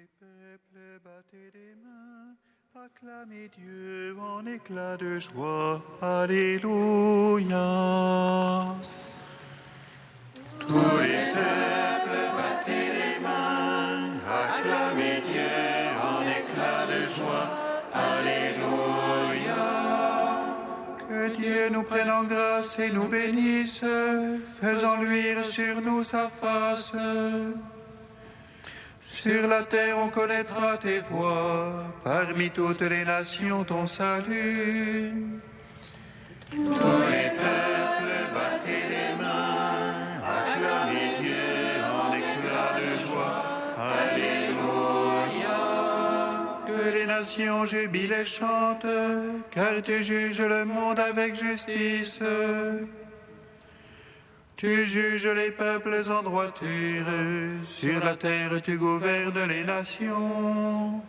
les peuples, battez les mains, acclamez Dieu en éclat de joie. Alléluia. Tous les peuples, battez les mains, acclamez Dieu en éclat de joie. Alléluia. Que Dieu nous prenne en grâce et nous bénisse, faisant luire sur nous sa face. Sur la terre on connaîtra tes voies, parmi toutes les nations ton salut. Tous les peuples, battez les mains, acclamez Dieu en éclat de joie. Alléluia. Que les nations jubilent et chantent, car tu juges le monde avec justice. Tu juges les peuples en droiture, sur la terre tu gouvernes les nations.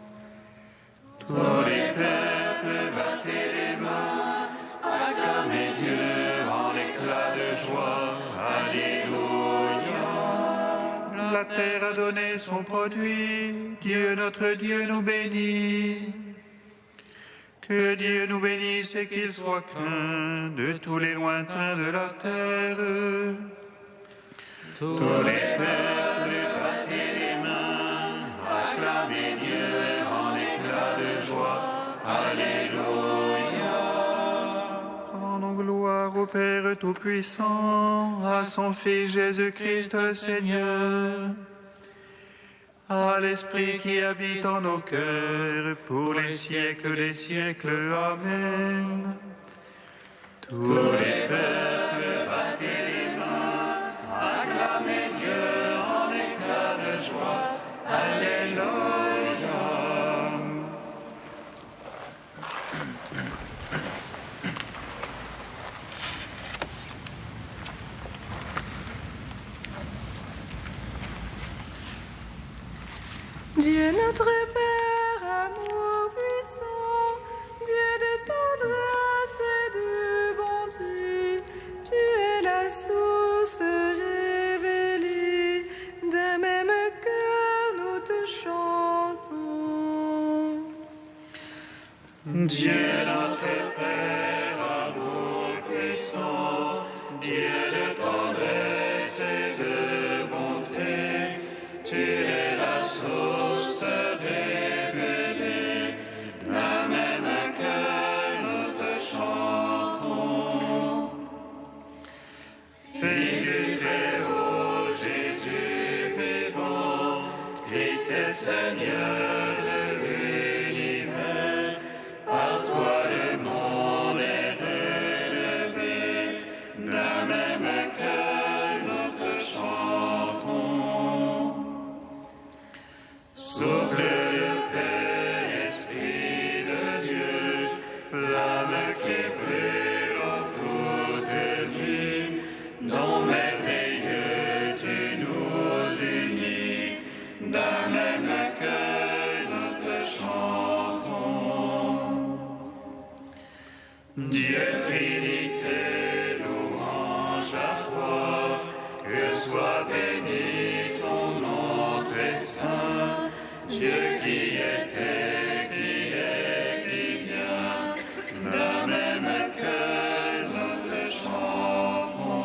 Tous les peuples, battez les mains, acclamez Dieu en éclat de joie. Alléluia. La terre a donné son produit, Dieu notre Dieu nous bénit. Que Dieu nous bénisse et qu'il soit craint de tous les lointains de la terre. Tous les peuples, battez les mains, acclamez Dieu en éclat de joie. Alléluia. Rendons gloire au Père Tout-Puissant, à son Fils Jésus-Christ le Seigneur, à l'Esprit qui habite en nos cœurs, pour les siècles des siècles. Amen. Tous les peuples, battez les mains, acclamez Dieu en éclat de joie. Alléluia. Dieu notre Père, amour puissant, Dieu de tendresse et de bonté, tu es la source révélée, d'un même cœur nous te chantons. Dieu notre Père, amour puissant, Dieu de tendresse et de bonté, tu es la source révélée, d'un même cœur nous te chantons. Fils du Très-Haut, Jésus vivant, Christ et Seigneur de l'univers, par toi le monde est relevé, d'un même cœur nous te chantons. Souffle de paix, Esprit de Dieu, flamme qui brûle en toute vie, dont merveilleux tu nous unis, d'un même cœur nous te chantons. Dieu Trinité, louange à toi, que soit béni ton nom très saint, Dieu qui était, qui est, qui vient, d'un même cœur nous te chantons.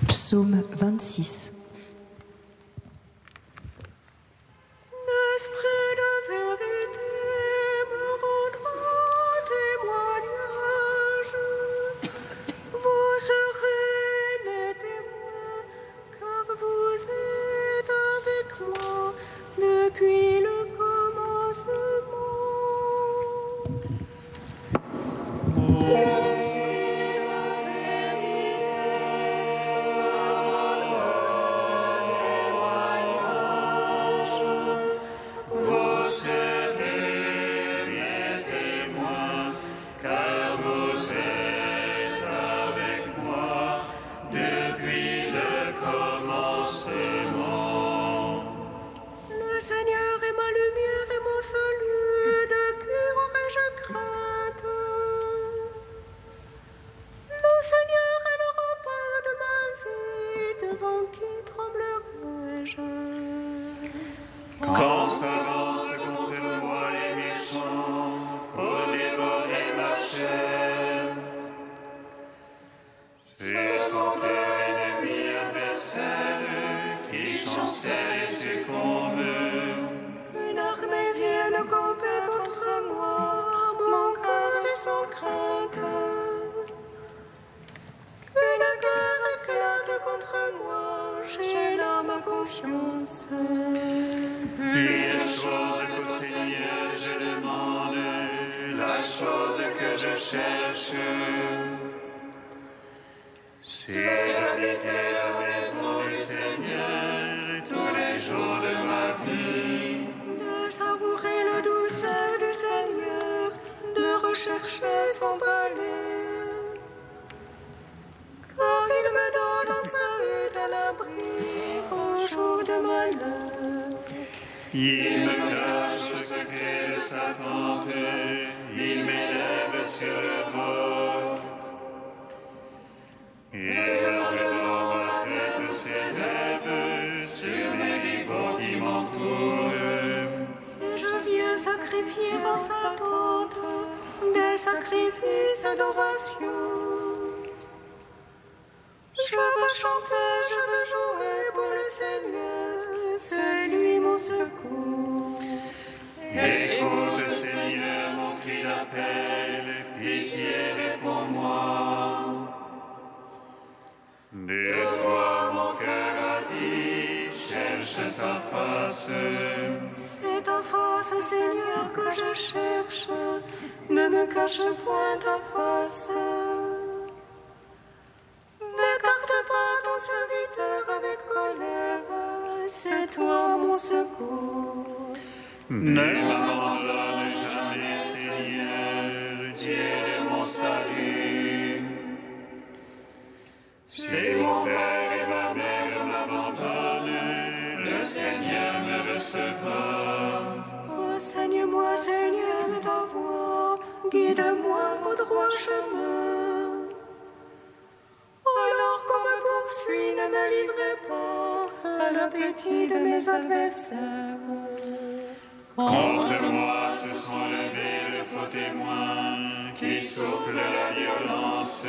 Psaume 26. L'Esprit de vérité me rendra témoignage. Vous serez mes témoins, car vous êtes avec moi depuis le commencement. L'Esprit de vérité me rendra la chose que je cherche. C'est d'habiter la maison du Seigneur tous les jours de ma vie. De savourer la douceur du Seigneur, de rechercher son palais. Car il me donne en sa hutte un abri au jour de malheur. Il me cache au secret de sa tente, il m'élève sur le roc. Il redonne ma tête s'élève sur les niveaux qui m'entourent. Et je viens sacrifier en sa tente des sacrifices d'adoration. Je veux chanter, je veux jouer pour le Seigneur, c'est lui mon secours. Écoute, Seigneur, mon cri d'appel, pitié, réponds-moi. De toi, mon cœur a dit, cherche sa face. C'est ta face, Seigneur, que je cherche, ne me cache point ta face. N'écarte pas ton serviteur avec colère, c'est toi mon secours. Ne m'abandonne jamais, Seigneur, Dieu de mon salut. Si mon père et ma mère m'abandonnent, le Seigneur me recevra. Enseigne-moi, Seigneur, ta voie, guide-moi au droit chemin. Alors qu'on me poursuit, ne me livrez pas à l'appétit de mes adversaires. Contre moi se sont levés de faux témoins qui soufflent la violence.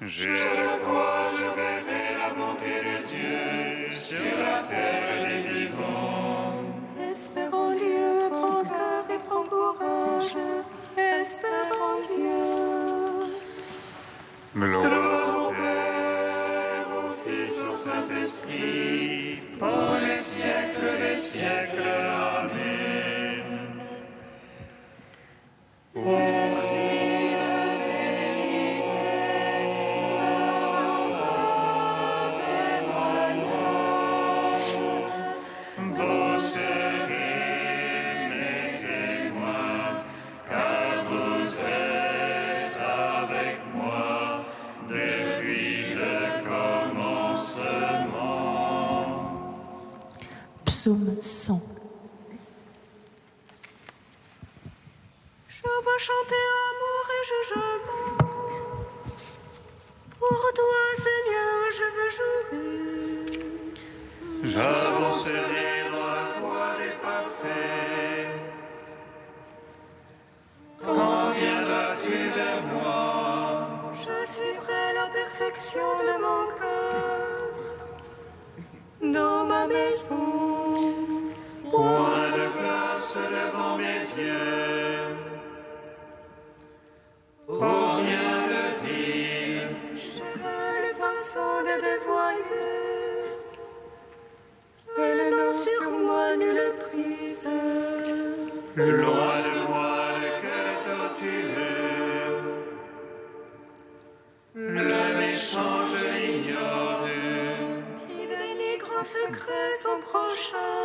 Je le vois, je verrai la bonté de Dieu sur la terre des vivants. Espère en Dieu, prends cœur et prends courage. Espère en Dieu. Gloire au Père, au Fils, au Saint-Esprit, pour les siècles des siècles. Amen. Vous serez mes témoins, car vous êtes avec moi depuis le commencement. Psaume 100. Je veux chanter amour et jugement. Pour toi, Seigneur, je veux jouer. J'avancerai dans la voie des parfaits. Quand viendras-tu vers moi? Je suivrai la perfection de mon cœur. Dans ma maison, Point de place devant mes yeux. Pour rien de ville, j'irai les façons de dévoyer. Elles n'ont sur moi nulle prise. loin de moi le cœur tortueux. Le méchant, je l'ignore. Qui dénigre en secret son prochain.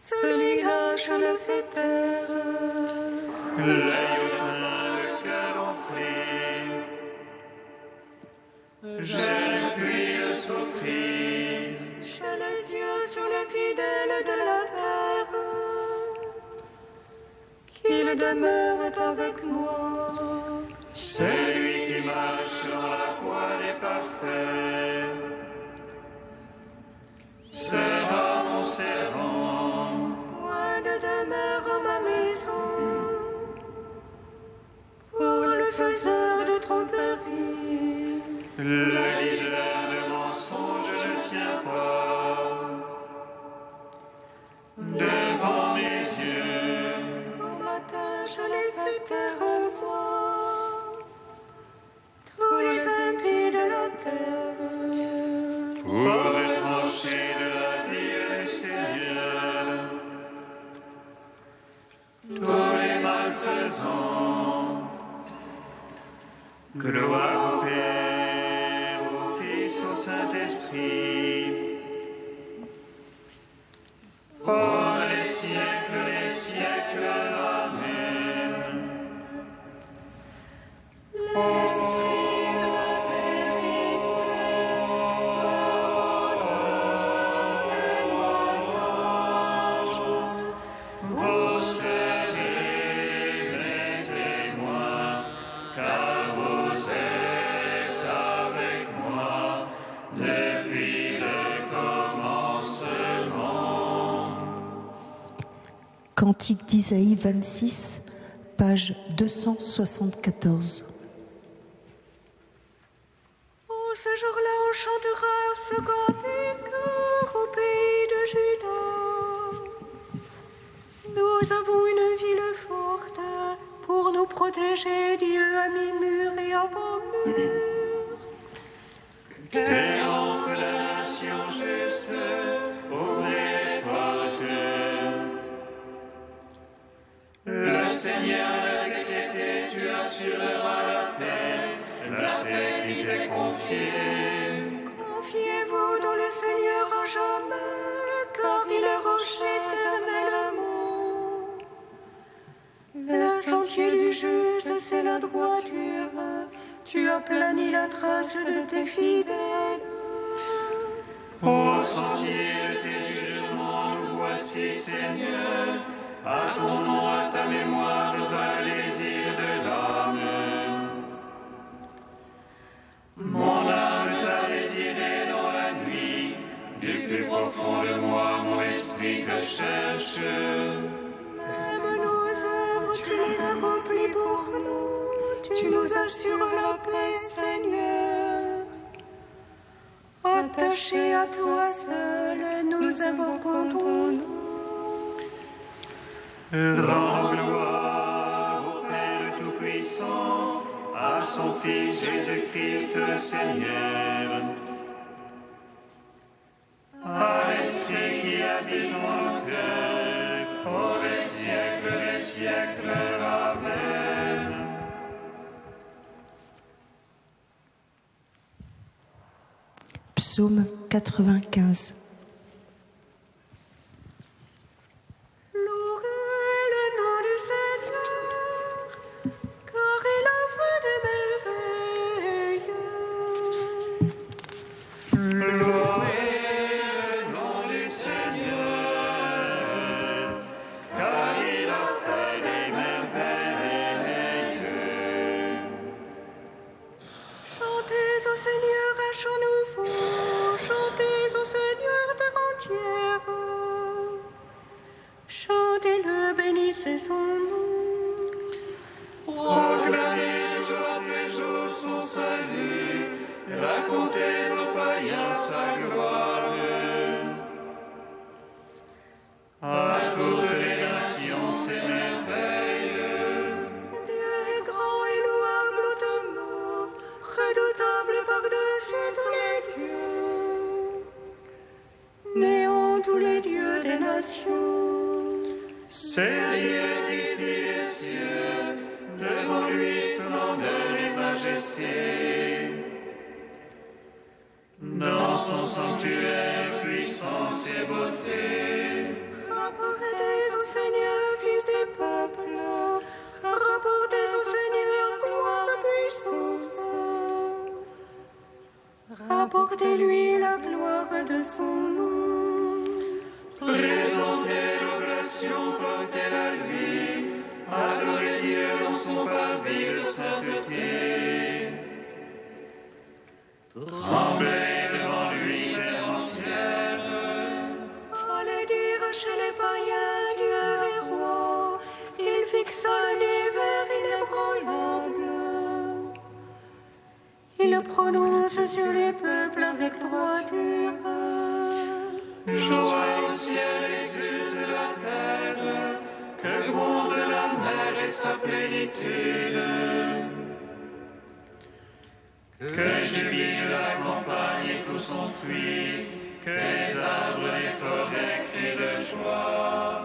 Celui-là, je le fais taire. L'œil hautain, le cœur enflé. Je ne puis le souffrir. J'ai les yeux sur les fidèles de la terre. Qu'il demeure avec moi. Celui qui marche dans la voie des parfaits sera mon servant. Point de demeure en ma maison. Pour le faiseur de tromperie. Le diseur de mensonges ne tient pas devant mes yeux. Au matin, je les fais taire moi. Tous les impies de la terre. Pour le trancher de la vie du Seigneur, présent. Gloire au Père, au Fils, au Saint-Esprit. Pour les siècles des siècles. Amen. L'Esprit de la vérité, témoignage, Vous serez mes témoins, car vous êtes avec moi depuis le commencement. Cantique d'Isaïe 26, page 274. Ce jour-là, on chantera ce cantique au pays de Juda. Nous avons une ville forte pour nous protéger. Dieu a mis mur et avant-mur. Que entre la nation juste, ouvrez les portes. Le Seigneur l'a décrété, tu assureras la paix qui t'est confiée. Confiez-vous dans le Seigneur à jamais, car il est rocher éternel amour. Le sentier du juste, c'est la droiture. Tu as plani la trace de tes fidèles. Au sentier de tes jugements, nous voici, Seigneur. À ton nom, à ta mémoire, va le désir de l'âme. Mon âme t'a désiré dans la nuit. Du plus profond de moi, mon esprit te cherche. Même nos œuvres, tu les accomplis pour nous. Tu nous assures la paix, Seigneur. Attachés à toi seul, nous invoquons ton nom. Rendons gloire au Père Tout-Puissant, à son Fils Jésus-Christ le Seigneur, à l'Esprit qui habite en nos cœurs, pour les siècles des siècles. Amen. Psaume 95. Louez le nom du Seigneur, car il a fait des merveilles. Louez le nom du Seigneur, car il a fait des merveilles. Chantez au Seigneur un chant nouveau, chantez au Seigneur terre entière. Chantez-le, bénissez son nom. Proclamez jour après jour son salut, racontez aux païens sa gloire. À toutes les nations ses merveilles. Dieu est grand et louable hautement, redoutable par-dessus tous les dieux. Néant tous les dieux des nations. C'est Dieu qui fit les cieux, devant lui splendeur et majesté. Dans son sanctuaire, puissance et beauté. Rapportez au Seigneur, fils des peuples, rapportez au Seigneur gloire et puissance. Rapportez-lui la gloire de son nom. Présentez l'oblation, portez-la lui, adorez Dieu dans son parvis de sainteté. Tremblez devant lui, terre entière. Allez dire chez les païens, Dieu est roi, il fixa l'univers inébranlable. Il le prononce sur les peuples avec droiture. Joie au ciel exulte la terre, que gronde la mer et sa plénitude. Que jubile la campagne et tout s'enfuit, que les arbres des forêts crient de joie.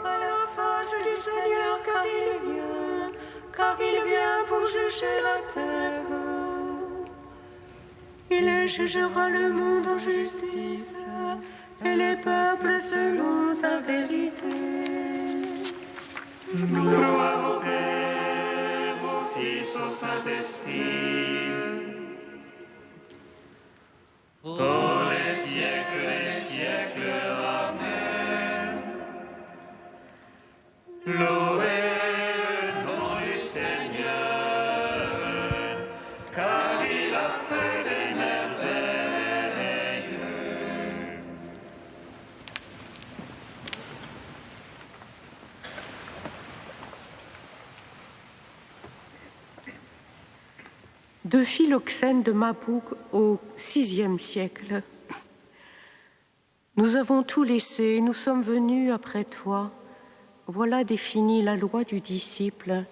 À la face du Seigneur, car il vient. juger la terre. Il jugera le monde en justice et les peuples selon sa vérité. Gloire au Père, au Fils, au Saint-Esprit, pour les siècles des siècles. Amen. Loué le nom du Seigneur, car il a fait des merveilles. De Philoxène de Maboug au VIe siècle. Nous avons tout laissé, nous sommes venus après toi. Voilà définie la loi du disciple.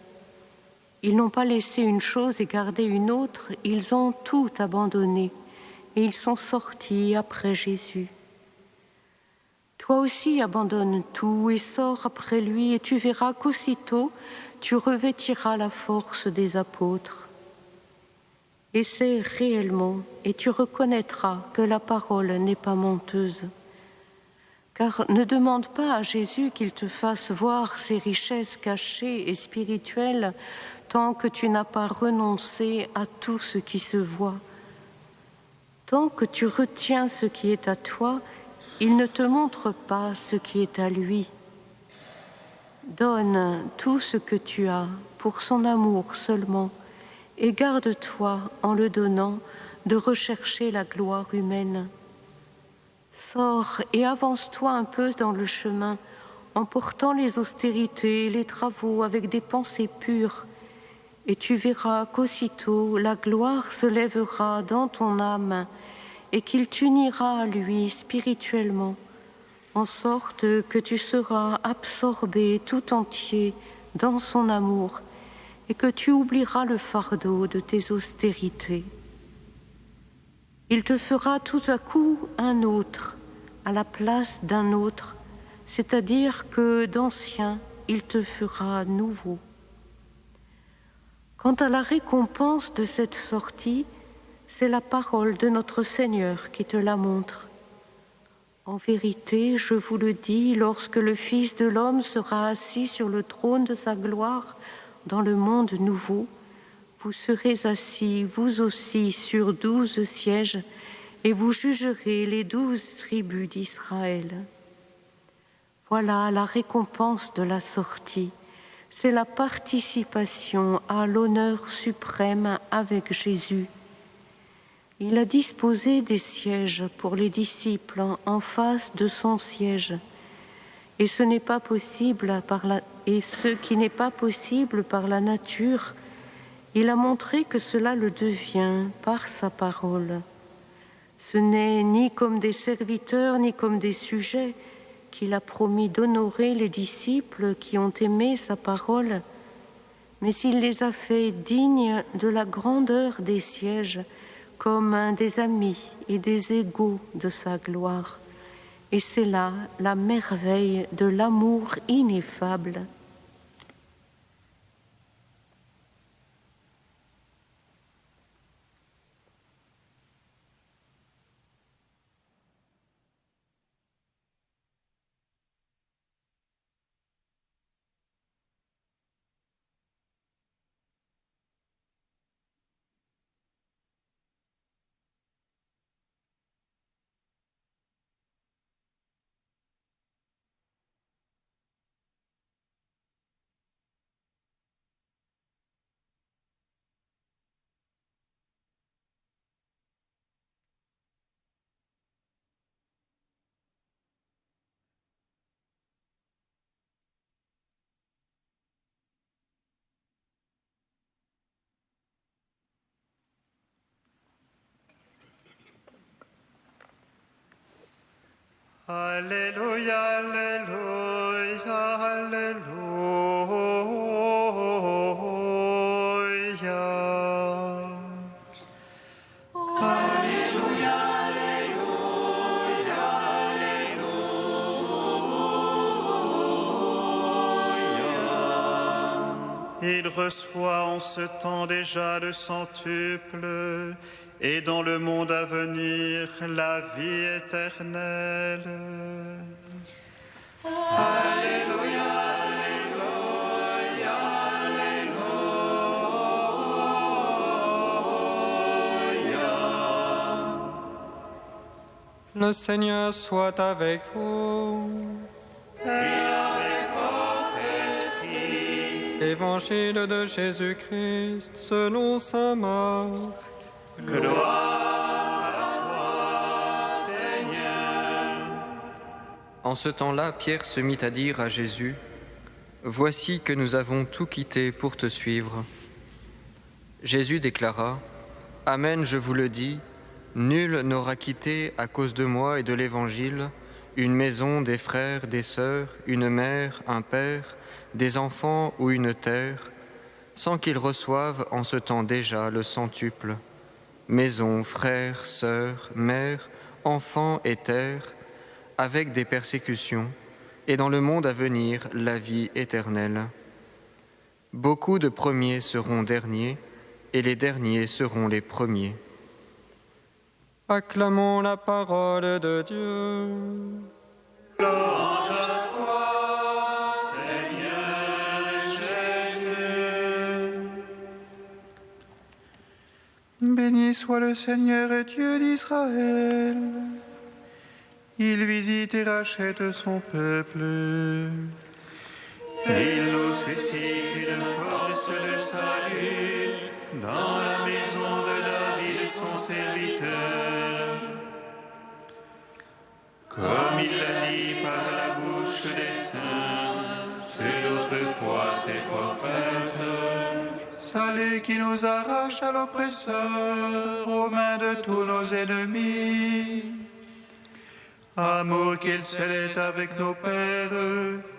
Ils n'ont pas laissé une chose et gardé une autre, ils ont tout abandonné et ils sont sortis après Jésus. Toi aussi abandonne tout et sors après lui et tu verras qu'aussitôt tu revêtiras la force des apôtres. Essaie réellement et tu reconnaîtras que la parole n'est pas menteuse. Car ne demande pas à Jésus qu'il te fasse voir ses richesses cachées et spirituelles tant que tu n'as pas renoncé à tout ce qui se voit. Tant que tu retiens ce qui est à toi, il ne te montre pas ce qui est à lui. Donne tout ce que tu as pour son amour seulement et garde-toi en le donnant de rechercher la gloire humaine. Sors et avance-toi un peu dans le chemin en portant les austérités et les travaux avec des pensées pures et tu verras qu'aussitôt la gloire se lèvera dans ton âme et qu'il t'unira à lui spirituellement en sorte que tu seras absorbé tout entier dans son amour et que tu oublieras le fardeau de tes austérités. Il te fera tout à coup un autre à la place d'un autre, c'est-à-dire que d'ancien, il te fera nouveau. Quant à la récompense de cette sortie, c'est la parole de notre Seigneur qui te la montre. En vérité, je vous le dis, lorsque le Fils de l'homme sera assis sur le trône de sa gloire, dans le monde nouveau, vous serez assis, vous aussi, sur 12 sièges, et vous jugerez les 12 tribus d'Israël. Voilà la récompense de la sortie. C'est la participation à l'honneur suprême avec Jésus. Il a disposé des sièges pour les disciples en face de son siège. Et ce n'est pas possible et ce qui n'est pas possible par la nature, il a montré que cela le devient par sa parole. Ce n'est ni comme des serviteurs ni comme des sujets qu'il a promis d'honorer les disciples qui ont aimé sa parole, mais il les a fait dignes de la grandeur des sièges comme des amis et des égaux de sa gloire. Et c'est là la merveille de l'amour ineffable. Alléluia, Alléluia, Alléluia. Alléluia, Alléluia, Alléluia. il reçoit en ce temps déjà le centuple, et dans le monde à venir la vie éternelle. Alléluia, Alléluia, Alléluia. Le Seigneur soit avec vous. Et avec votre esprit. Évangile de Jésus-Christ selon saint Marc. Gloire à toi, Seigneur. En ce temps-là, Pierre se mit à dire à Jésus, « Voici que nous avons tout quitté pour te suivre. » Jésus déclara, « Amen, je vous le dis, nul n'aura quitté à cause de moi et de l'Évangile une maison, des frères, des sœurs, une mère, un père, des enfants ou une terre, sans qu'il reçoive en ce temps déjà le centuple. Maison, frères, sœurs, mères, enfants et terres, avec des persécutions, et dans le monde à venir, la vie éternelle. Beaucoup de premiers seront derniers, et les derniers seront les premiers. » Acclamons la parole de Dieu. Louange à toi, Seigneur Jésus. Béni soit le Seigneur Dieu d'Israël. Il visite et rachète son peuple. Il nous suscite une force de salut dans la maison de David, son serviteur. Comme il l'a dit par la bouche des saints, ceux d'autrefois ses prophètes. Salut qui nous arrache à l'oppresseur, aux mains de tous nos ennemis. Amour qu'il scellait avec nos pères,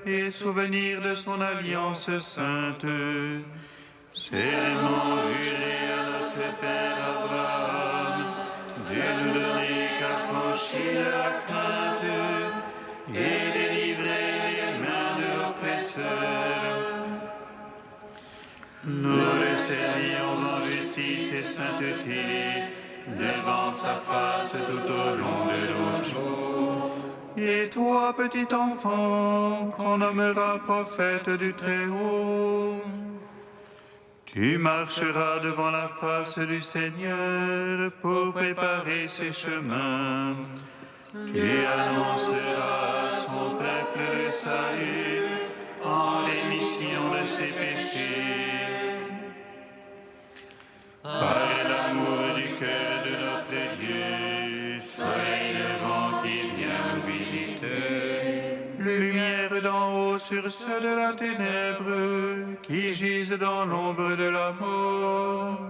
et souvenir de son alliance sainte. Serment juré à notre Père Abraham, de nous donner qu'affranchis de la crainte, et délivrer les mains de l'oppresseur. Nous le servions en justice et sainteté, devant sa face tout au long de nos jours. Et toi, petit enfant, qu'on nommera prophète du Très-Haut, tu marcheras devant la face du Seigneur pour préparer ses chemins. Tu annonceras à son peuple le salut en rémission de ses péchés. Par l'amour du cœur de notre Dieu, soleil levant qui vient nous visiter, lumière d'en haut sur ceux de la ténèbre qui gisent dans l'ombre de la mort,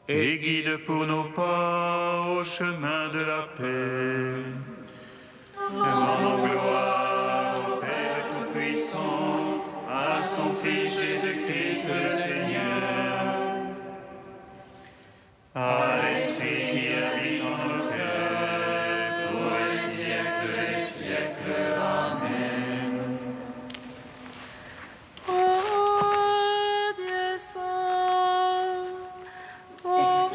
et guide pour nos pas au chemin de la paix. Rendons gloire au Père Tout-Puissant, à son Fils Jésus-Christ le Seigneur, à l'Esprit qui habite en nos cœurs, pour les siècles des siècles. Amen. Oh Dieu saint, oh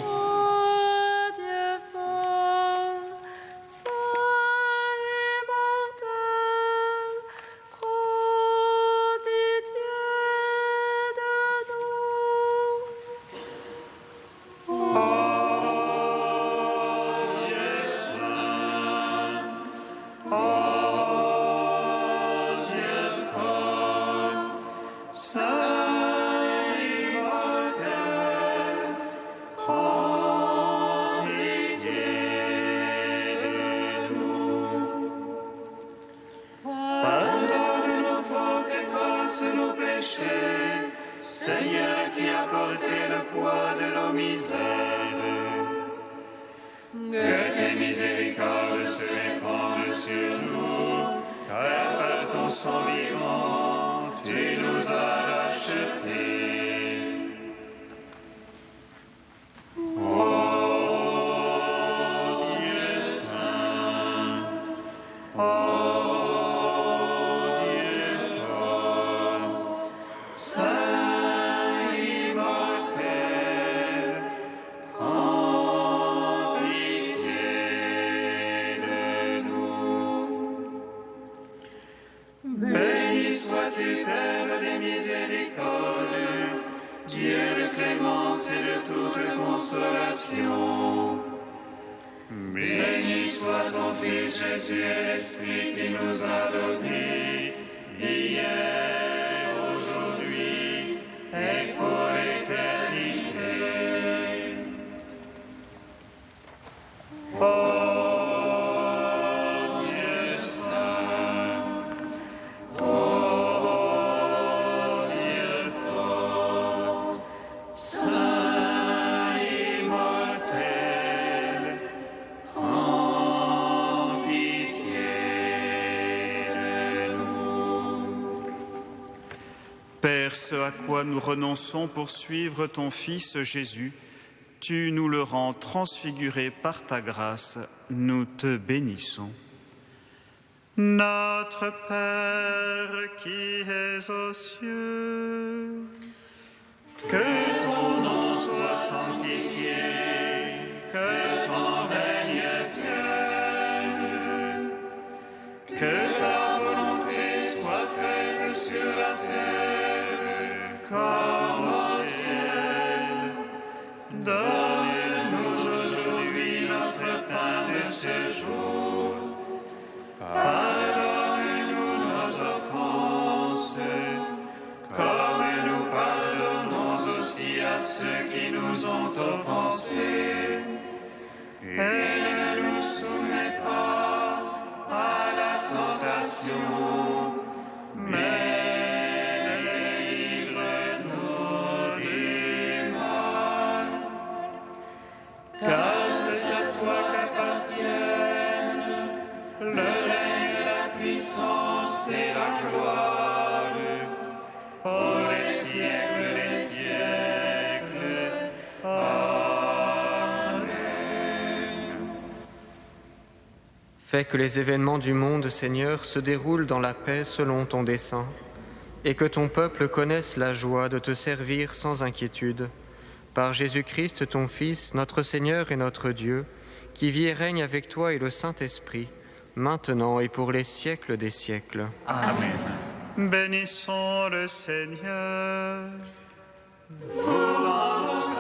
Dieu fort, saint immortel, prends pitié de nous. Pardonne nos fautes, efface nos péchés, Seigneur qui a porté le poids de nos misères. Que tes miséricordes se répandent sur nous, car par ton sang vivant, tu nous as rachetés. Oh Dieu saint, oh Dieu fort, saint toi-tu, Père des miséricordes, Dieu de clémence et de toute consolation. Béni soit ton Fils Jésus et l'Esprit qui nous a donnés, hier, aujourd'hui et pour l'éternité. Oh Dieu saint, oh Dieu fort, saint immortel, prends pitié de nous. Père, ce à quoi nous renonçons pour suivre ton Fils Jésus, tu nous le rends transfiguré par ta grâce, nous te bénissons. Notre Père qui es aux cieux, que ton nom soit sanctifié, que ton règne vienne, que ta volonté soit faite sur la terre comme au ciel. Donne-nous aujourd'hui notre pain de ce jour. Pardonne-nous nos offenses, comme nous pardonnons aussi à ceux qui nous ont offensés. Et ne nous soumets pas à la tentation, mais car c'est à toi qu'appartiennent le règne, la puissance et la gloire pour les siècles des siècles. Amen. Fais que les événements du monde, Seigneur, se déroulent dans la paix selon ton dessein, et que ton peuple connaisse la joie de te servir sans inquiétude. Par Jésus-Christ, ton Fils, notre Seigneur et notre Dieu, qui vit et règne avec toi et le Saint-Esprit, maintenant et pour les siècles des siècles. Amen. Bénissons le Seigneur. Nous rendons